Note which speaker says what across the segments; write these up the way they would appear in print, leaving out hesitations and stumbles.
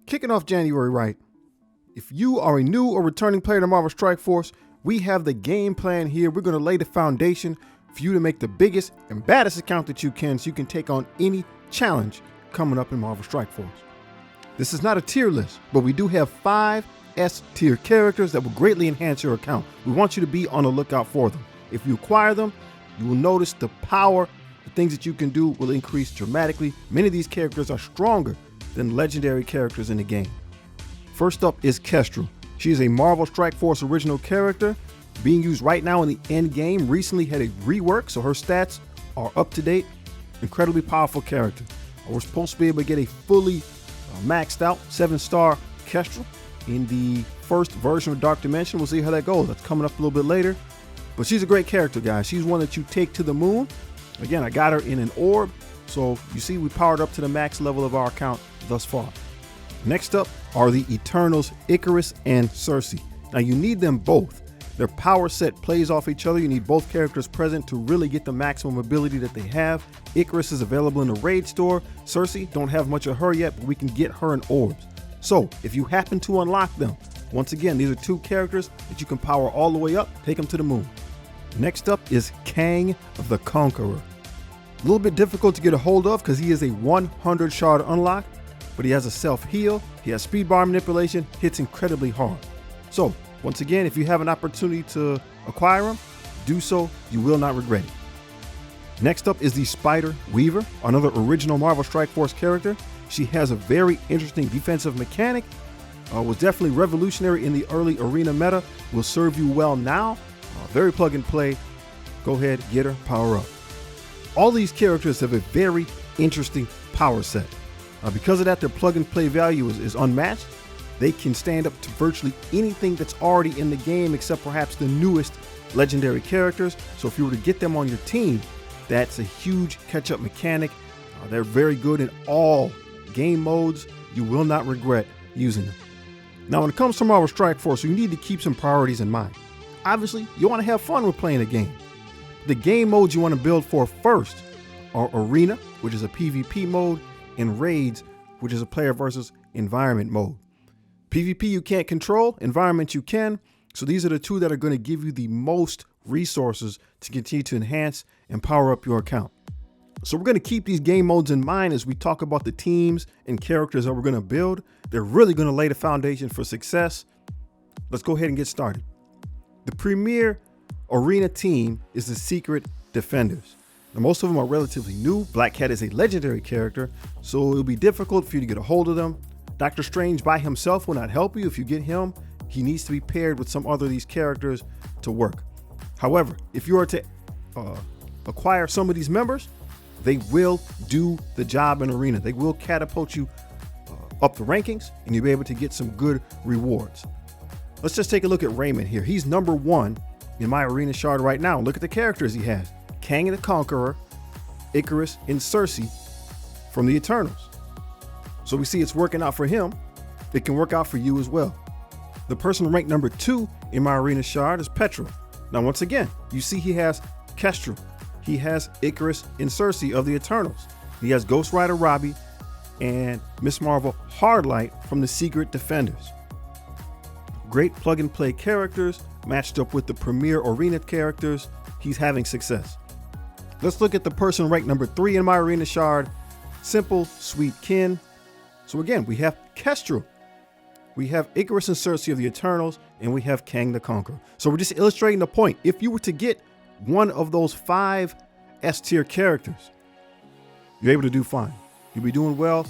Speaker 1: Kicking off January right. If you are a new or returning player to Marvel Strike Force, we have the game plan here. We're going to lay the foundation for you to make the biggest and baddest account that you can so you can take on any challenge coming up in Marvel Strike Force. This is not a tier list, but we do have 5 S tier characters that will greatly enhance your account. We want you to be on the lookout for them. If you acquire them, you will notice the power, the things that you can do will increase dramatically. Many of these characters are stronger than legendary characters in the game. First up is Kestrel. She is a Marvel Strike Force original character being used right now in the end game. Recently had a rework, so her stats are up to date. Incredibly powerful character. We're supposed to be able to get a fully maxed out 7-star Kestrel in the first version of Dark Dimension. We'll see how that goes. That's coming up a little bit later. But she's a great character, guys. She's one that you take to the moon. Again, I got her in an orb. So you see we powered up to the max level of our account thus far. Next up are the Eternals, Icarus and Circe. Now you need them both. Their power set plays off each other. You need both characters present to really get the maximum ability that they have. Icarus is available in the raid store. Circe, don't have much of her yet, but we can get her in orbs. So if you happen to unlock them, once again, these are 2 characters that you can power all the way up, take them to the moon. Next up is Kang the Conqueror. A little bit difficult to get a hold of because he is a 100 shard unlock, but he has a self-heal, he has speed bar manipulation, hits incredibly hard. So once again, if you have an opportunity to acquire him, do so, you will not regret it. Next up is the Spider Weaver, another original Marvel Strike Force character. She has a very interesting defensive mechanic, was definitely revolutionary in the early arena meta, will serve you well now, very plug and play. Go ahead, get her, power up. All these characters have a very interesting power set. Because of that, their plug and play value is unmatched. They can stand up to virtually anything that's already in the game except perhaps the newest legendary characters. So if you were to get them on your team, that's a huge catch-up mechanic. They're very good in all game modes. You will not regret using them. Now, when it comes to Marvel Strike Force, you need to keep some priorities in mind. Obviously, you want to have fun with playing a game. The game modes you want to build for first are Arena, which is a PvP mode, and Raids, which is a player versus environment mode. PvP you can't control, environment you can. So these are the 2 that are going to give you the most resources to continue to enhance and power up your account. So we're going to keep these game modes in mind as we talk about the teams and characters that we're going to build. They're really going to lay the foundation for success. Let's go ahead and get started. The premier arena team is the Secret Defenders. Now, most of them are relatively new. Black Cat is a legendary character, so it'll be difficult for you to get a hold of them. Doctor Strange by himself will not help you. If you get him, he needs to be paired with some other of these characters to work. However, if you are to acquire some of these members, they will do the job in arena. They will catapult you up the rankings, and you'll be able to get some good rewards. Let's just take a look at Raymond here. He's number 1 in my arena shard right now. Look at the characters he has. Kang the Conqueror, Icarus, and Circe from the Eternals. So we see it's working out for him. It can work out for you as well. The person ranked number 2 in my arena shard is Petra. Now, once again, you see he has Kestrel. He has Icarus and Circe of the Eternals. He has Ghost Rider Robbie and Miss Marvel Hardlight from the Secret Defenders. Great plug and play characters matched up with the premier arena characters. He's having success. Let's look at the person ranked number 3 in my arena shard, Simple Sweet Kin. So again, we have Kestrel, we have Icarus and Circe of the Eternals, and we have Kang the Conqueror. So we're just illustrating the point. If you were to get one of those 5 S tier characters, you're able to do fine. You'll be doing well.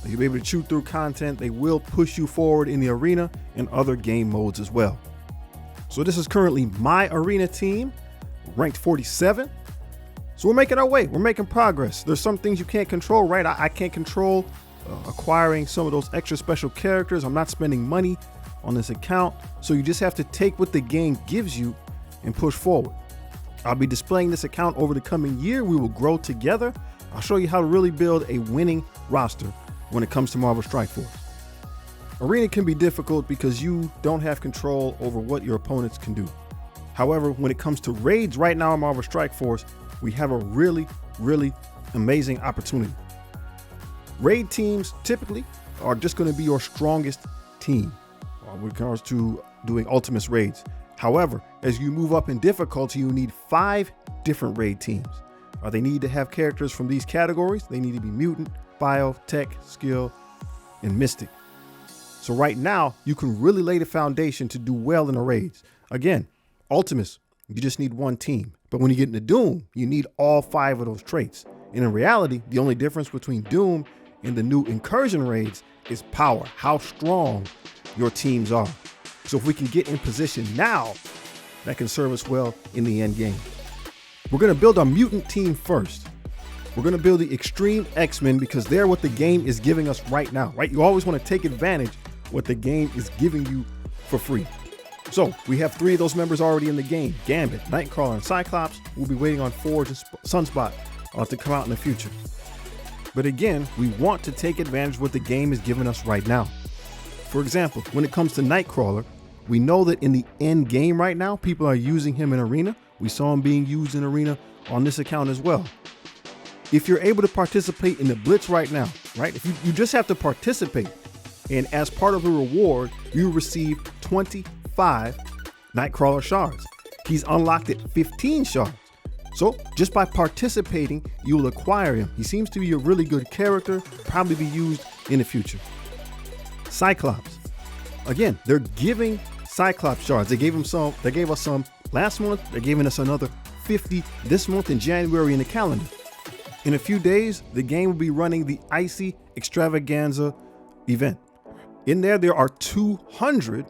Speaker 1: You'll be able to chew through content. They will push you forward in the arena and other game modes as well. So this is currently my arena team, ranked 47. So we're making our way. We're making progress. There's some things you can't control, right? I can't control acquiring some of those extra special characters. I'm not spending money on this account. So you just have to take what the game gives you and push forward. I'll be displaying this account over the coming year. We will grow together. I'll show you how to really build a winning roster when it comes to Marvel Strike Force. Arena can be difficult because you don't have control over what your opponents can do. However, when it comes to raids right now in Marvel Strike Force, we have a really amazing opportunity. Raid teams typically are just going to be your strongest team when it comes to doing Ultimus raids. However, as you move up in difficulty, you need 5 different raid teams. They need to have characters from these categories. They need to be mutant, bio, tech, skill, and mystic. So right now, you can really lay the foundation to do well in the raids. Again, Ultimus, you just need 1 team. But when you get into Doom, you need all 5 of those traits. And in reality, the only difference between Doom and the new incursion raids is power, how strong your teams are. So if we can get in position now, that can serve us well in the end game. We're going to build our mutant team first. We're going to build the extreme X-Men because they're what the game is giving us right now, right? You always want to take advantage of what the game is giving you for free. So we have 3 of those members already in the game: Gambit, Nightcrawler, and Cyclops. We'll be waiting on Forge and Sunspot to come out in the future. But again, we want to take advantage of what the game is giving us right now. For example, when it comes to Nightcrawler, we know that in the end game right now, people are using him in Arena. We saw him being used in Arena on this account as well. If you're able to participate in the Blitz right now, right? If you just have to participate, and as part of the reward, you receive 25 Nightcrawler shards. He's unlocked at 15 shards. So just by participating, you'll acquire him. He seems to be a really good character, probably be used in the future. Cyclops. Again, they're giving Cyclops shards. They gave us some last month. They're giving us another 50 this month in January in the calendar. In a few days, the game will be running the Icy Extravaganza event. In there are 200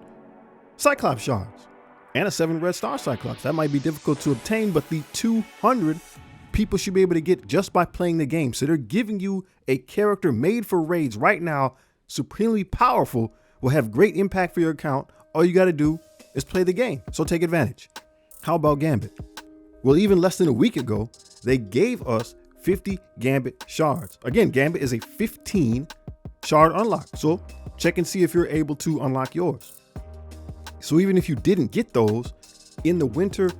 Speaker 1: Cyclops shards and a 7 red star Cyclops. That might be difficult to obtain, but the 200 people should be able to get just by playing the game. So they're giving you a character made for raids right now, supremely powerful, will have great impact for your account. All you got to do is play the game. So take advantage. How about Gambit? Well, even less than a week ago, they gave us 50 Gambit shards. Again, Gambit is a 15 shard unlock. So check and see if you're able to unlock yours. So even if you didn't get those in the winter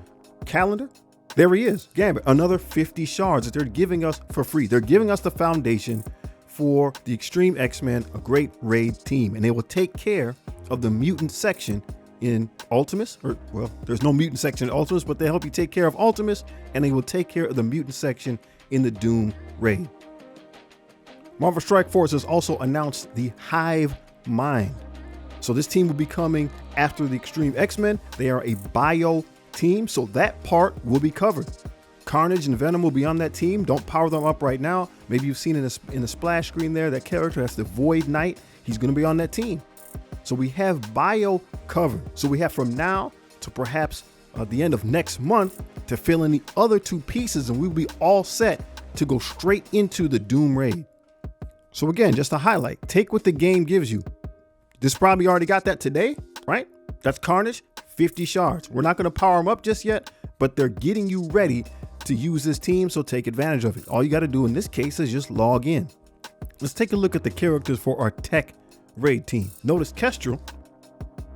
Speaker 1: calendar, there he is, Gambit, another 50 shards that they're giving us for free. They're giving us the foundation for the Extreme X-Men, a great raid team, and they will take care of the mutant section in Ultimus, or well, there's no mutant section in Ultimus, but they help you take care of Ultimus, and they will take care of the mutant section in the Doom raid. Marvel Strike Force has also announced the Hive Mind. So this team will be coming after the Extreme X-Men. They are a bio team, so that part will be covered. Carnage and Venom will be on that team. Don't power them up right now. Maybe you've seen in the splash screen there, that character, that's the Void Knight. He's going to be on that team. So we have bio covered. So we have from now to perhaps the end of next month to fill in the other 2 pieces, and we'll be all set to go straight into the Doom raid. So again, just to highlight, take what the game gives you. This probably already got that today, right? That's Carnage, 50 shards. We're not going to power them up just yet, but they're getting you ready to use this team, so take advantage of it. All you got to do in this case is just log in. Let's take a look at the characters for our tech raid team. Notice Kestrel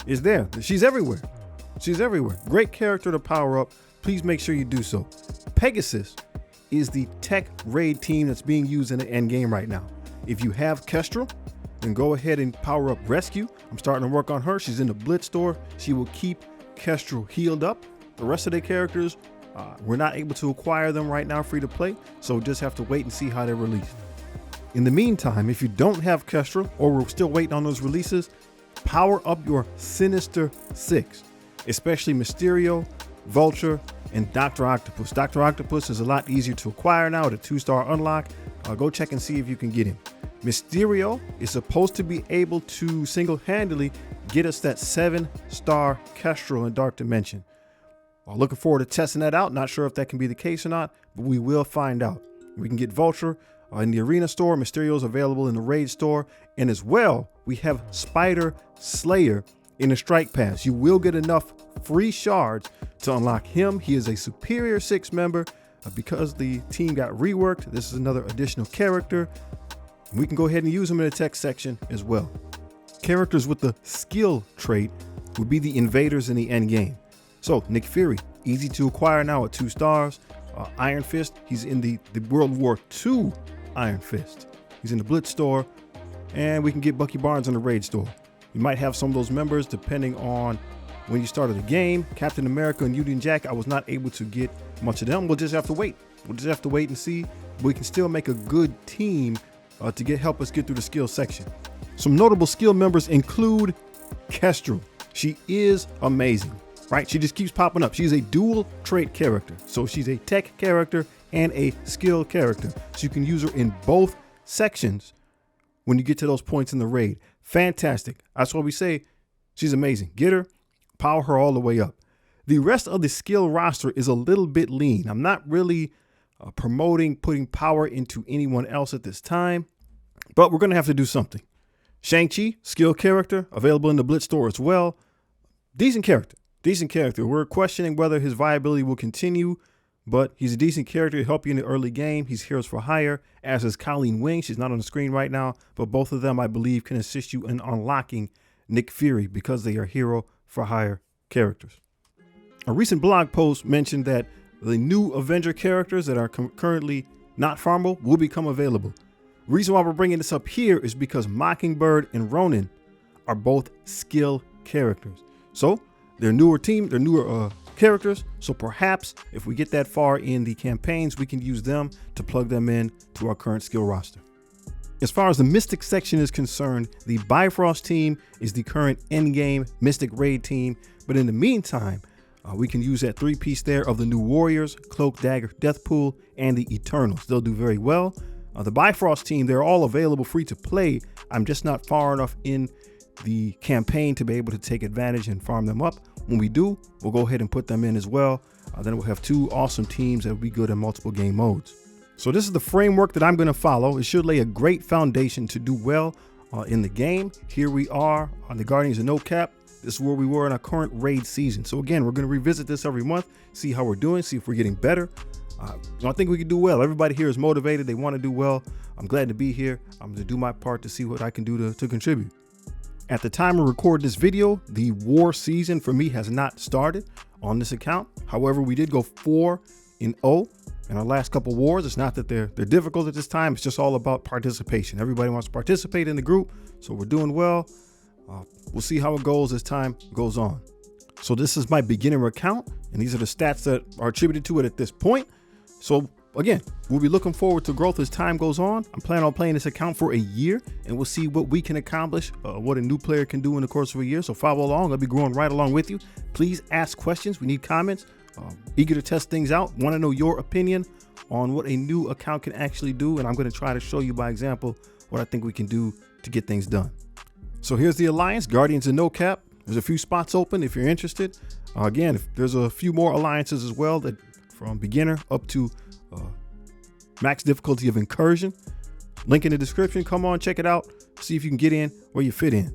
Speaker 1: is there. She's everywhere. She's everywhere. Great character to power up. Please make sure you do so. Pegasus is the tech raid team that's being used in the end game right now. If you have Kestrel, then go ahead and power up Rescue. I'm starting to work on her. She's in the Blitz store. She will keep Kestrel healed up. The rest of the characters, we're not able to acquire them right now free to play, so just have to wait and see how they're released. In the meantime, if you don't have Kestrel, or we're still waiting on those releases, power up your Sinister Six, especially Mysterio, Vulture, and Dr. Octopus. Dr. Octopus is a lot easier to acquire now with a 2-star unlock. Go check and see if you can get him. Mysterio is supposed to be able to single-handedly get us that 7-star Kestrel in Dark Dimension. Looking forward to testing that out. Not sure if that can be the case or not, but we will find out. We can get Vulture in the Arena store. Mysterio is available in the Raid store. And as well, we have Spider Slayer in the Strike Pass. You will get enough free shards to unlock him. He is a Superior 6 member. Because the team got reworked, this is another additional character. We can go ahead and use him in the tech section as well. Characters with the skill trait would be the invaders in the end game. So Nick Fury, easy to acquire now at 2 stars. Iron Fist, he's in the World War II Iron Fist. He's in the Blitz store. and we can get Bucky Barnes in the raid store. You might have some of those members depending on when you started the game. Captain America and Union Jack, I was not able to get much of them. We'll just have to wait. We'll just have to wait and see. We can still make a good team to help us get through the skill section. Some notable skill members include Kestrel. She is amazing, right? She just keeps popping up. She's a dual trait character. So she's a tech character and a skill character. So you can use her in both sections when you get to those points in the raid. Fantastic. That's why we say she's amazing. Get her, power her all the way up. The rest of the skill roster is a little bit lean. I'm not really promoting putting power into anyone else at this time, but we're going to have to do something. Shang-Chi, skill character, available in the Blitz store as well. Decent character. We're questioning whether his viability will continue, but he's a decent character to help you in the early game. He's heroes for hire, as is Colleen Wing. She's not on the screen right now, but both of them, I believe, can assist you in unlocking Nick Fury because they are hero for hire characters. A recent blog post mentioned that the new Avenger characters that are currently not farmable will become available. The reason why we're bringing this up here is because Mockingbird and Ronin are both skill characters. So they're newer characters. So perhaps if we get that far in the campaigns, we can use them to plug them in to our current skill roster. As far as the Mystic section is concerned, the Bifrost team is the current endgame Mystic raid team. But in the meantime, we can use that 3-piece there of the new Warriors, Cloak, Dagger, Deathpool, and the Eternals. They'll do very well. The Bifrost team, they're all available free to play. I'm just not far enough in the campaign to be able to take advantage and farm them up. When we do, we'll go ahead and put them in as well. Then we'll have 2 awesome teams that will be good in multiple game modes. So this is the framework that I'm going to follow. It should lay a great foundation to do well in the game. Here we are on the Guardians of No Cap. This is where we were in our current raid season. So again, we're going to revisit this every month, see how we're doing, see if we're getting better. I think we can do well. Everybody here is motivated. They want to do well. I'm glad to be here. I'm going to do my part to see what I can do to contribute. At the time of recording this video, the war season for me has not started on this account. However, we did go 4-0 in our last couple wars. It's not that they're difficult at this time. It's just all about participation. Everybody wants to participate in the group. So we're doing well. We'll see how it goes as time goes on. So this is my beginner account, and these are the stats that are attributed to it at this point. So again, we'll be looking forward to growth as time goes on. I'm planning on playing this account for a year, and we'll see what we can accomplish, what a new player can do in the course of a year. So follow along. I'll be growing right along with you. Please ask questions. We need comments. Eager to test things out. Want to know your opinion on what a new account can actually do, and I'm going to try to show you by example what I think we can do to get things done. So here's the alliance, Guardians of No Cap. There's a few spots open if you're interested. Again, if there's a few more alliances as well, that from beginner up to max difficulty of incursion. Link in the description. Come on, check it out. See if you can get in where you fit in.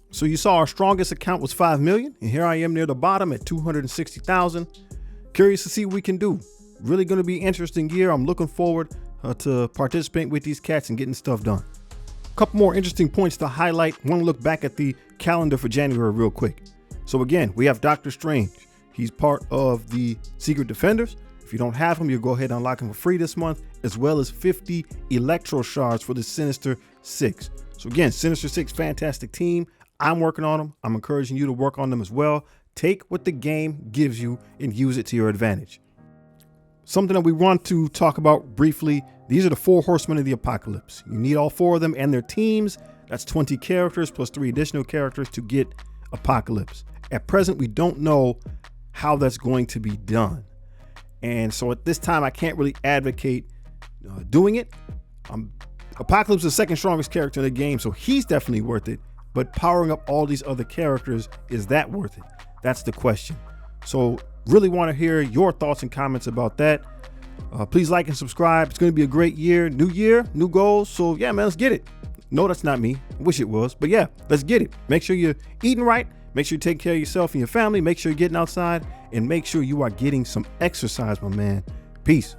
Speaker 1: So you saw our strongest account was 5 million, and here I am near the bottom at 260,000. Curious to see what we can do. Really going to be an interesting year. I'm looking forward to participating with these cats and getting stuff done. A couple more interesting points to highlight. Want to look back at the calendar for January real quick. So again, we have Doctor Strange. He's part of the Secret Defenders. If you don't have him, you'll go ahead and unlock him for free this month, as well as 50 Electro Shards for the Sinister Six. So again, Sinister Six, fantastic team. I'm working on them. I'm encouraging you to work on them as well. Take what the game gives you and use it to your advantage. Something that we want to talk about briefly. These are the 4 horsemen of the apocalypse. You need all 4 of them and their teams. That's 20 characters plus 3 additional characters to get Apocalypse. At present, we don't know how that's going to be done. And so at this time, I can't really advocate doing it. Apocalypse is the second strongest character in the game, so he's definitely worth it. But powering up all these other characters, is that worth it? That's the question. So really want to hear your thoughts and comments about that. Please like and subscribe. It's going to be a great year, new goals. So yeah, man, let's get it. No, that's not me. I wish it was, but yeah, let's get it. Make sure you're eating right. Make sure you take care of yourself and your family. Make sure you're getting outside, and make sure you are getting some exercise, my man. Peace.